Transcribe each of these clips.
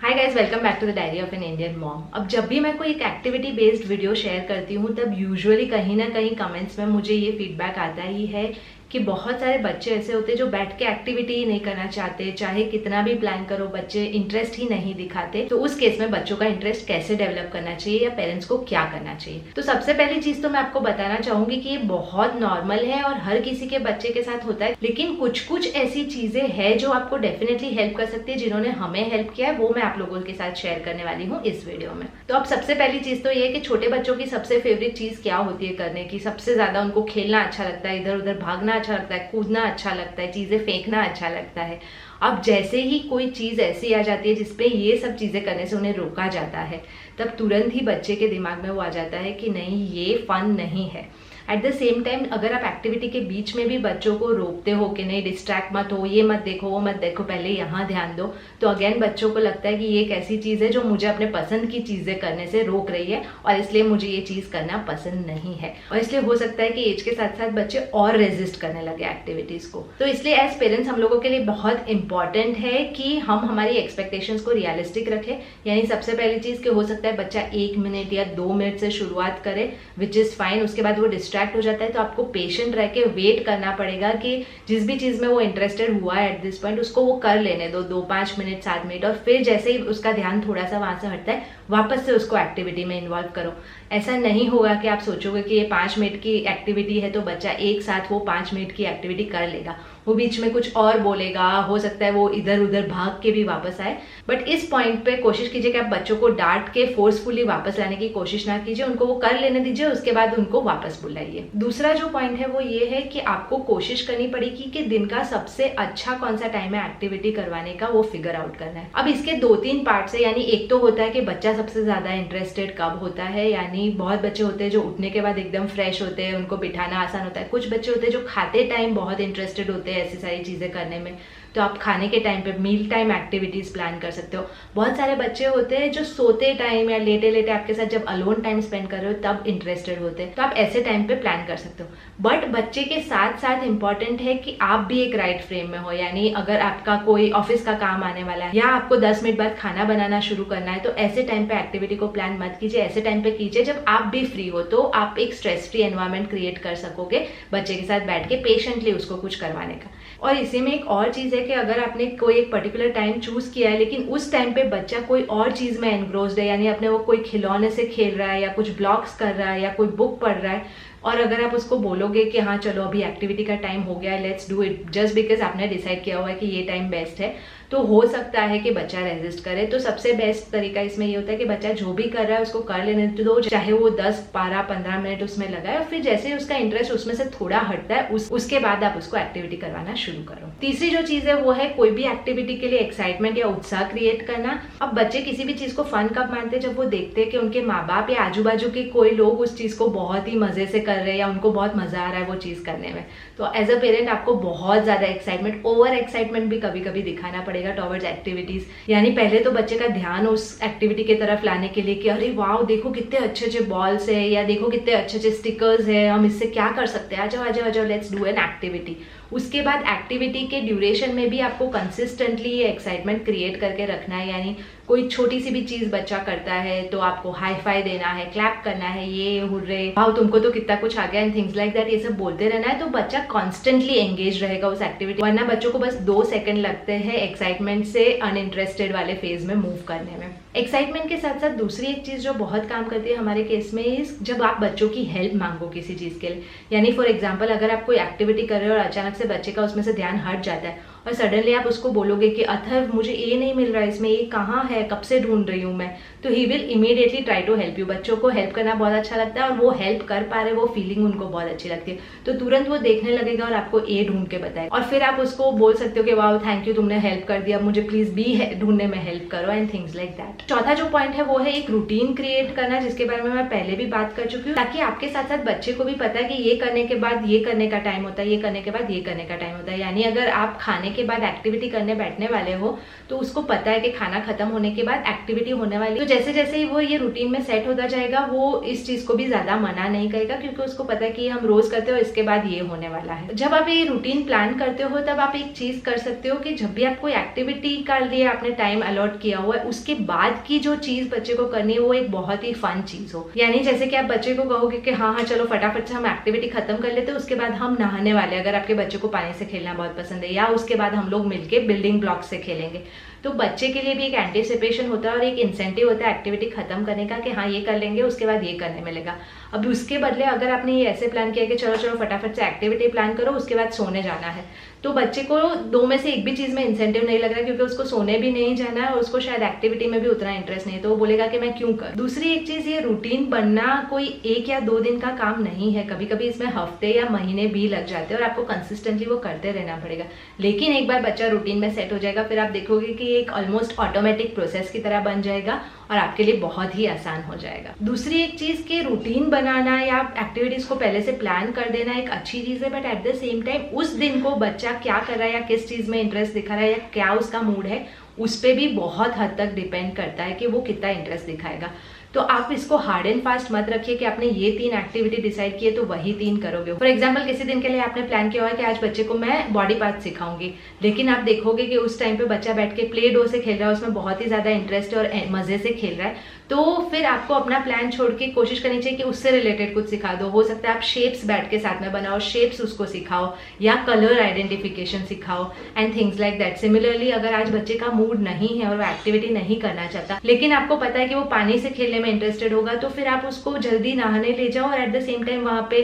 Hi guys, welcome back to the diary of an Indian mom. अब जब भी मैं कोई एक एक्टिविटी बेस्ड वीडियो शेयर करती हूँ तब यूजुअली कहीं ना कहीं कमेंट्स में मुझे ये फीडबैक आता ही है कि बहुत सारे बच्चे ऐसे होते हैं जो बैठ के एक्टिविटी ही नहीं करना चाहते, चाहे कितना भी प्लान करो बच्चे इंटरेस्ट ही नहीं दिखाते। तो उस केस में बच्चों का इंटरेस्ट कैसे डेवलप करना चाहिए या पेरेंट्स को क्या करना चाहिए। तो सबसे पहली चीज तो मैं आपको बताना चाहूंगी कि ये बहुत नॉर्मल है और हर किसी के बच्चे के साथ होता है, लेकिन कुछ कुछ ऐसी चीजें हैं जो आपको डेफिनेटली हेल्प कर सकती है। जिन्होंने हमें हेल्प किया है वो मैं आप लोगों के साथ शेयर करने वाली हूँ इस वीडियो में। तो अब सबसे पहली चीज तो ये कि छोटे बच्चों की सबसे फेवरेट चीज क्या होती है करने की। सबसे ज्यादा उनको खेलना अच्छा लगता है, इधर उधर भागना अच्छा लगता है, कूदना अच्छा लगता है, चीजें फेंकना अच्छा लगता है। अब जैसे ही कोई चीज ऐसी आ जाती है जिसपे ये सब चीजें करने से उन्हें रोका जाता है, तब तुरंत ही बच्चे के दिमाग में वो आ जाता है कि नहीं, ये फन नहीं है। एट द सेम टाइम अगर आप एक्टिविटी के बीच में भी बच्चों को रोकते हो कि नहीं, डिस्ट्रैक्ट मत हो, ये मत देखो, वो मत देखो, पहले यहाँ ध्यान दो, तो अगेन बच्चों को लगता है कि ये एक ऐसी चीज है जो मुझे अपने पसंद की चीजें करने से रोक रही है और इसलिए मुझे ये चीज करना पसंद नहीं है। और इसलिए हो सकता है कि एज के साथ साथ बच्चे और रेजिस्ट करने लगे एक्टिविटीज को। तो इसलिए एज पेरेंट्स हम लोगों के लिए बहुत इंपॉर्टेंट है कि हम हमारी एक्सपेक्टेशंस को रियलिस्टिक रखें। यानी सबसे पहली चीज कि हो सकता है बच्चा 1 मिनट या 2 मिनट से शुरुआत करे, विच इज फाइन। उसके बाद वो डिस्ट्रैक्ट हो जाता है तो आपको पेशेंट रह के वेट करना पड़ेगा कि जिस भी चीज में वो इंटरेस्टेड हुआ है एट दिस पॉइंट उसको वो कर लेने दो, 2-5 मिनट 7 मिनट, और फिर जैसे ही उसका ध्यान थोड़ा सा वहां से हटता है वापस से उसको एक्टिविटी में इन्वॉल्व करो। ऐसा नहीं होगा कि आप सोचोगे कि ये 5 मिनट की एक्टिविटी है तो बच्चा एक साथ वो 5 मिनट की एक्टिविटी कर लेगा। वो बीच में कुछ और बोलेगा, हो सकता है वो इधर उधर भाग के भी वापस आए। बट इस पॉइंट पे कोशिश कीजिए कि आप बच्चों को डांट के फोर्सफुली वापस लाने की कोशिश ना कीजिए, उनको वो कर लेने दीजिए, उसके बाद उनको वापस बुलाइए। दूसरा जो पॉइंट है वो ये है कि आपको कोशिश करनी पड़ेगी कि दिन का सबसे अच्छा कौन सा टाइम है एक्टिविटी करवाने का, वो फिगर आउट करना है। अब इसके 2-3 पार्ट्स है। यानी एक तो होता है कि बच्चा सबसे ज्यादा इंटरेस्टेड कब होता है। यानी बहुत बच्चे होते हैं जो उठने के बाद एकदम फ्रेश होते हैं, उनको बिठाना आसान होता है। कुछ बच्चे होते हैं जो खाते टाइम बहुत इंटरेस्टेड होते हैं ऐसी सारी चीजें करने में, तो आप खाने के टाइम पे मील टाइम एक्टिविटीज प्लान कर सकते हो। बहुत सारे बच्चे होते हैं जो सोते टाइम या लेटे लेटे आपके साथ जब अलोन टाइम स्पेंड कर रहे हो तब इंटरेस्टेड होते हैं, तो आप ऐसे टाइम पे प्लान कर सकते हो। बट बच्चे के साथ साथ इंपॉर्टेंट है कि आप भी एक राइट फ्रेम में हो। यानी अगर आपका कोई ऑफिस का काम आने वाला है या आपको 10 मिनट बाद खाना बनाना शुरू करना है, तो ऐसे टाइम पे एक्टिविटी को प्लान मत कीजिए। ऐसे टाइम पे कीजिए जब आप भी फ्री हो, तो आप एक स्ट्रेस फ्री एनवायरनमेंट क्रिएट कर सकोगे बच्चे के साथ बैठ के पेशेंटली उसको कुछ करवाने का। और इसी में एक और चीज है कि अगर आपने कोई एक पर्टिकुलर टाइम चूज किया है लेकिन उस टाइम पे बच्चा कोई और चीज में एनग्रोस्ड है, यानी अपने वो कोई खिलौने से खेल रहा है या कुछ ब्लॉग्स कर रहा है या कोई बुक पढ़ रहा है, और अगर आप उसको बोलोगे कि हाँ चलो अभी एक्टिविटी का टाइम हो गया है, let's do it, just because आपने डिसाइड किया हुआ है कि ये टाइम बेस्ट है, तो हो सकता है कि बच्चा रेजिस्ट करे। तो सबसे बेस्ट तरीका इसमें ये होता है कि बच्चा जो भी कर रहा है उसको कर लेने दो, चाहे वो 10, 12, 15 मिनट उसमें लगाए, और फिर जैसे ही उसका इंटरेस्ट उसमें से थोड़ा हटता है उसके बाद आप उसको एक्टिविटी करवाना शुरू करो। तीसरी जो चीज है वो है कोई भी एक्टिविटी के लिए एक्साइटमेंट या उत्साह क्रिएट करना। अब बच्चे किसी भी चीज को फन कब मानते हैं, जब वो देखते हैं कि उनके माँ बाप या आजू बाजू के कोई लोग उस चीज को बहुत ही मजे से कर रहे हैं या उनको बहुत मजा आ रहा है वो चीज करने में। तो एज अ पेरेंट आपको बहुत ज्यादा एक्साइटमेंट, ओवर एक्साइटमेंट भी कभी कभी दिखाना पड़ेगा टॉवर्ड्स एक्टिविटीज। यानी पहले तो बच्चे का ध्यान उस एक्टिविटी की तरफ लाने के लिए कि अरे वाह देखो कितने अच्छे अच्छे बॉल्स है, या देखो कितने अच्छे अच्छे स्टिकर्स है, हम इससे क्या कर सकते हैं, आ जाओ आ जाओ आ जाओ, लेट्स डू एन एक्टिविटी। उसके बाद एक्टिविटी के ड्यूरेशन में भी आपको कंसिस्टेंटली ये एक्साइटमेंट क्रिएट करके रखना है। यानी कोई छोटी सी भी चीज बच्चा करता है तो आपको हाई फाई देना है, क्लैप करना है, ये हुर्रे, वाओ तुमको तो कितना कुछ आ गया, एंड थिंग्स लाइक दैट, ये सब बोलते रहना है। तो बच्चा कॉन्स्टेंटली एंगेज रहेगा उस एक्टिविटी, वरना बच्चों को बस 2 सेकंड लगते हैं एक्साइटमेंट से अनइंटरेस्टेड वाले फेज में मूव करने में। एक्साइटमेंट के साथ साथ दूसरी एक चीज जो बहुत काम करती है हमारे केस में, जब आप बच्चों की हेल्प मांगो किसी चीज के लिए। यानी फॉर एग्जाम्पल अगर आप कोई एक्टिविटी कर रहे हो और अचानक से बच्चे का उसमें से ध्यान हट जाता है और सडनली आप उसको बोलोगे कि अथर्व मुझे ये नहीं मिल रहा है, इसमें ये कहाँ है, कब से ढूंढ रही हूँ मैं, तो he will immediately try to help you. बच्चों को हेल्प करना बहुत अच्छा लगता है और वो हेल्प कर पा रहे, वो फीलिंग उनको बहुत अच्छी लगती है, तो तुरंत वो देखने लगेगा और आपको ए ढूंढ के बताए, और फिर आप उसको बोल सकते हो कि वाओ थैंक यू तुमने हेल्प कर दिया, मुझे प्लीज बी ढूंढने में हेल्प करो, एंड थिंग्स लाइक दैट। चौथा जो पॉइंट है वो है एक रूटीन क्रिएट करना, जिसके बारे में मैं पहले भी बात कर चुकी हूँ, ताकि आपके साथ साथ बच्चे को भी पता है कि ये करने के बाद ये करने का टाइम होता है, ये करने के बाद ये करने का टाइम होता है। यानी अगर आप खाने के बाद एक्टिविटी करने बैठने वाले हो तो उसको पता है कि खाना खत्म होने के बाद एक्टिविटी होने वाली है। तो जैसे जैसे ही वो ये रूटीन में सेट होता जाएगा वो इस चीज को भी ज्यादा मना नहीं करेगा, क्योंकि उसको पता है कि हम रोज करते हो, इसके बाद ये होने वाला है। जब आप ये रूटीन प्लान करते हो तब आप एक चीज कर सकते हो कि जब भी आप कोई एक्टिविटी के लिए आपने टाइम अलॉट किया हुआ है, उसके बाद की जो चीज बच्चे को करनी है वो एक बहुत ही फन चीज हो। यानी जैसे कि आप बच्चे को कहोगे कि हाँ चलो फटाफट से हम एक्टिविटी खत्म कर लेते हैं, उसके बाद हम नहाने वाले, अगर आपके बच्चे को पानी से खेलना बहुत पसंद है, या उसके बाद हम लोग मिलके बिल्डिंग ब्लॉक से खेलेंगे, तो बच्चे के लिए भी एक एंटिसिपेशन होता है और एक इंसेंटिव होता है एक्टिविटी खत्म करने का कि हाँ ये कर लेंगे, उसके बाद ये करने मिलेगा। अब उसके बदले अगर आपने ये ऐसे प्लान किया कि चलो चलो फटाफट से एक्टिविटी प्लान करो, उसके बाद सोने जाना है, तो बच्चे को दो में से एक भी चीज में इंसेंटिव नहीं लग रहा, क्योंकि उसको सोने भी नहीं जाना है और उसको शायद एक्टिविटी में भी उतना इंटरेस्ट नहीं है, तो वो बोलेगा कि मैं क्यों कर। दूसरी एक चीज, ये रूटीन बनना कोई 1 या 2 दिन का काम नहीं है, कभी कभी इसमें हफ्ते या महीने भी लग जाते हैं और आपको कंसिस्टेंटली वो करते रहना पड़ेगा। लेकिन एक बार बच्चा रूटीन में सेट हो जाएगा फिर आप देखोगे कि एक ऑलमोस्ट ऑटोमेटिक प्रोसेस की तरह बन जाएगा और आपके लिए बहुत ही आसान हो जाएगा। दूसरी एक चीज के रूटीन बनाना या एक्टिविटीज को पहले से प्लान कर देना एक अच्छी चीज है, but at the same time उस दिन को बच्चा क्या कर रहा है या किस चीज में इंटरेस्ट दिखा रहा है या क्या उसका मूड है, उस पर भी बहुत हद तक डिपेंड करता है कि वो कितना इंटरेस्ट दिखाएगा। तो आप इसको हार्ड एंड फास्ट मत रखिए कि आपने ये 3 एक्टिविटी डिसाइड किए तो वही 3 करोगे। फॉर एग्जांपल किसी दिन के लिए आपने प्लान किया हुआ है कि आज बच्चे को मैं बॉडी पार्ट सिखाऊंगी, लेकिन आप देखोगे कि उस टाइम पे बच्चा बैठ के प्ले डो से खेल रहा है, उसमें बहुत ही ज्यादा इंटरेस्ट है और मजे से खेल रहा है, तो फिर आपको अपना प्लान छोड़ के कोशिश करनी चाहिए कि उससे रिलेटेड कुछ सिखा दो। हो सकता है आप शेप्स बैठ के साथ में बनाओ, शेप्स उसको सिखाओ या कलर आइडेंटिफिकेशन सिखाओ and things like that. Similarly अगर आज बच्चे का मूड नहीं है और वो एक्टिविटी नहीं करना चाहता, लेकिन आपको पता है कि वो पानी से खेलने में इंटरेस्टेड होगा, तो फिर आप उसको जल्दी नहाने ले जाओ और एट द सेम टाइम वहाँ पे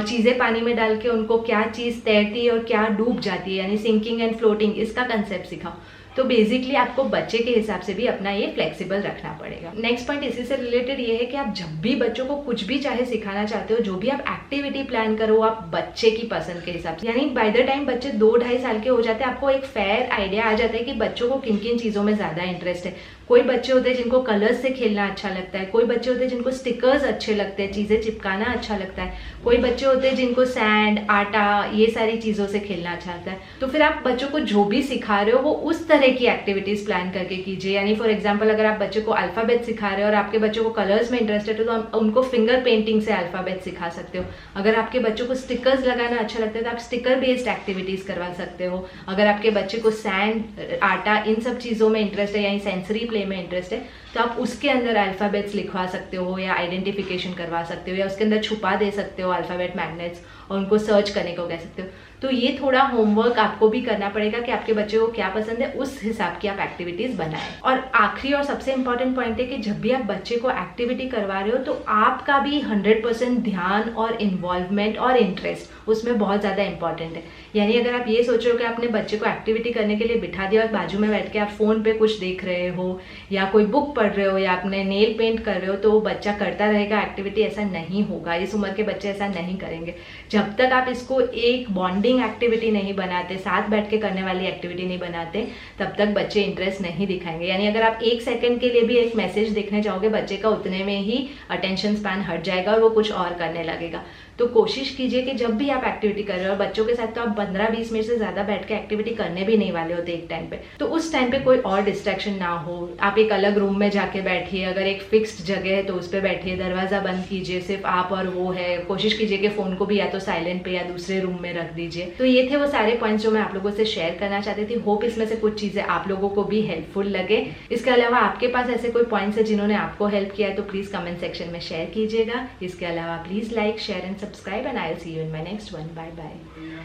चीजें पानी में डाल के उनको क्या चीज तैरती है और क्या डूब जाती है, यानी सिंकिंग एंड फ्लोटिंग, इसका कंसेप्ट सिखाओ। तो बेसिकली आपको बच्चे के हिसाब से भी अपना ये फ्लेक्सिबल रखना पड़ेगा। नेक्स्ट पॉइंट इसी से रिलेटेड ये है कि आप जब भी बच्चों को कुछ भी चाहे सिखाना चाहते हो, जो भी आप एक्टिविटी प्लान करो आप बच्चे की पसंद के हिसाब से, यानी बाय द टाइम बच्चे 2-2.5 साल के हो जाते हैं आपको एक फेयर आइडिया आ जाता है कि बच्चों को किन किन चीजों में ज्यादा इंटरेस्ट है। कोई बच्चे होते हैं जिनको कलर्स से खेलना अच्छा लगता है, कोई बच्चे होते हैं जिनको स्टिकर्स अच्छे लगते हैं, चीजें चिपकाना अच्छा लगता है, कोई बच्चे होते हैं जिनको सैंड, आटा, ये सारी चीजों से खेलना अच्छा लगता है। तो फिर आप बच्चों को जो भी सिखा रहे हो वो उस तरह की एक्टिविटीज प्लान करके कीजिए। यानी फॉर एग्जाम्पल अगर आप बच्चे को अल्फाबेट सिखा रहे हो और आपके बच्चों को कलर्स में इंटरेस्टेड है तो आप उनको फिंगर पेंटिंग से अल्फाबेट सिखा सकते हो। अगर आपके बच्चों को स्टिकर्स लगाना अच्छा लगता है तो आप स्टिकर बेस्ड एक्टिविटीज करवा सकते हो। अगर आपके बच्चे को सैंड, आटा, इन सब चीजों में इंटरेस्ट है, यानी सेंसरी प्ले में इंटरेस्ट है, तो आप उसके अंदर अल्फाबेट्स लिखवा सकते हो या आइडेंटिफिकेशन करवा सकते हो या उसके अंदर छुपा दे सकते हो अल्फाबेट मैग्नेट्स और उनको सर्च करने को कह सकते हो। तो ये थोड़ा होमवर्क आपको भी करना पड़ेगा कि आपके बच्चे को क्या पसंद है, उस हिसाब की आप एक्टिविटीज बनाएं। और आखिरी और सबसे इंपॉर्टेंट पॉइंट है कि जब भी आप बच्चे को एक्टिविटी करवा रहे हो तो आपका भी 100% ध्यान और इन्वॉल्वमेंट और इंटरेस्ट उसमें बहुत ज्यादा इंपॉर्टेंट है। यानी अगर आप ये सोच रहे हो कि आपने बच्चे को एक्टिविटी करने के लिए बिठा दिया और बाजू में बैठ के आप फोन पे कुछ देख रहे हो या कोई बुक पढ़ रहे हो या अपने नेल पेंट कर रहे हो तो वो बच्चा करता रहेगा एक्टिविटी, ऐसा नहीं होगा। इस उम्र के बच्चे ऐसा नहीं करेंगे। जब तक आप इसको एक बॉन्डिंग एक्टिविटी नहीं बनाते, साथ बैठ के करने वाली एक्टिविटी नहीं बनाते, तब तक बच्चे इंटरेस्ट नहीं दिखाएंगे। यानी अगर आप 1 सेकंड के लिए भी एक मैसेज देखने जाओगे, बच्चे का उतने में ही अटेंशन स्पैन हट जाएगा और वो कुछ और करने लगेगा। तो कोशिश कीजिए कि जब भी आप एक्टिविटी कर रहे हो, बच्चों के साथ तो आप 15-20 मिनट से ज्यादा बैठ के एक्टिविटी करने भी नहीं वाले होते एक टाइम पे, तो उस टाइम पे कोई और डिस्ट्रैक्शन ना हो। आप एक अलग रूम में जाके बैठिए, अगर एक फिक्स्ड जगह है तो उस पर बैठिए, दरवाजा बंद कीजिए, सिर्फ आप और वो है। कोशिश कीजिए कि फोन को भी या तो साइलेंट पे या दूसरे रूम में रख दीजिए। तो ये थे वो सारे पॉइंट्स जो मैं आप लोगों से शेयर करना चाहती थी। होप इसमें से कुछ चीजें आप लोगों को भी हेल्पफुल लगे। इसके अलावा आपके पास ऐसे कोई पॉइंट्स है जिन्होंने आपको हेल्प किया है तो प्लीज कमेंट सेक्शन में शेयर कीजिएगा। इसके अलावा please like, share and subscribe and I will see you in my next one. Bye bye.